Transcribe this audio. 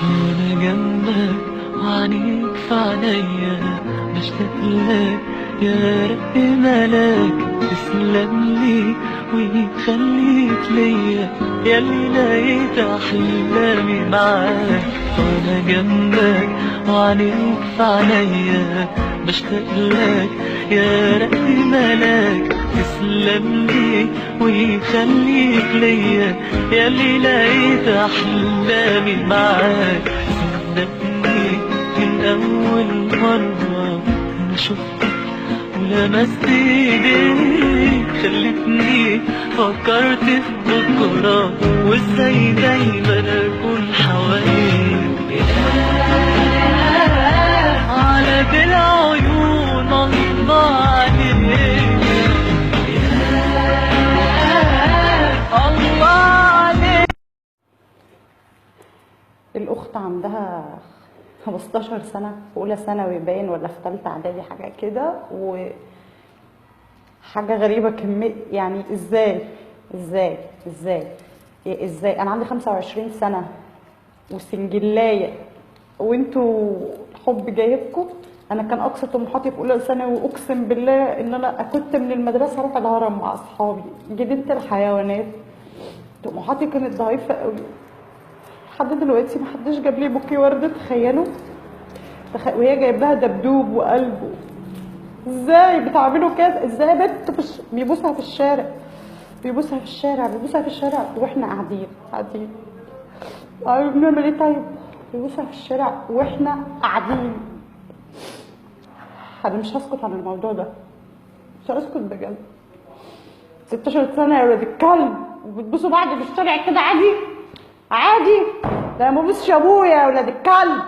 وانا جنبك وعنيك في عينيا بشتاق لك يا رب ملاك تسلم لي ويخليك ليا ياللي لقيت احلامي معاك. وانا جنبك وعنيك في عينيا بشتاق لك يا رب ملاك تسلم لي ويخليك ليا ياللي لقيت احلامي معاك. صدقني من اول مرة انا شفتك ولمست ايديك خلتني فكرت في بكرة وازاي دايما اكون حواليك. على بالعيون الله عليك الله عليك. الأخت عندها 15 سنة في أولى ثانوي باين ولا في ثالثة إعدادي حاجة كده، وحاجة غريبة كمية. يعني إزاي إزاي إزاي إزاي أنا عندي 25 سنة وسنجلاية وانتوا الحب جايبكم. أنا كان أقصى طموحاتي في أولى ثانوي، وأقسم بالله إن أنا كنت من المدرسة أروح الهرم مع أصحابي جنينة الحيوانات. طموحاتي كانت ضعيفة قوي لحد دلوقتي. محدش جاب لي بوكيه ورده، تخيلوا. وهي جايب لها دبدوب وقلب. ازاي بتعملوا كده؟ ازاي بنت بيبوسها في الشارع، بيبوسها في الشارع، بيبوسها في الشارع واحنا قاعدين بنعمل ايه طيب؟ بيبوسها في الشارع واحنا قاعدين. انا مش هسكت عن الموضوع ده، مش هسكت بجد. 16 سنه يا ولاد الكلب وبتبوسوا بعض في الشارع كده عادي؟ عادي؟ ده ما بوسش ابويا يا ولاد الكلب.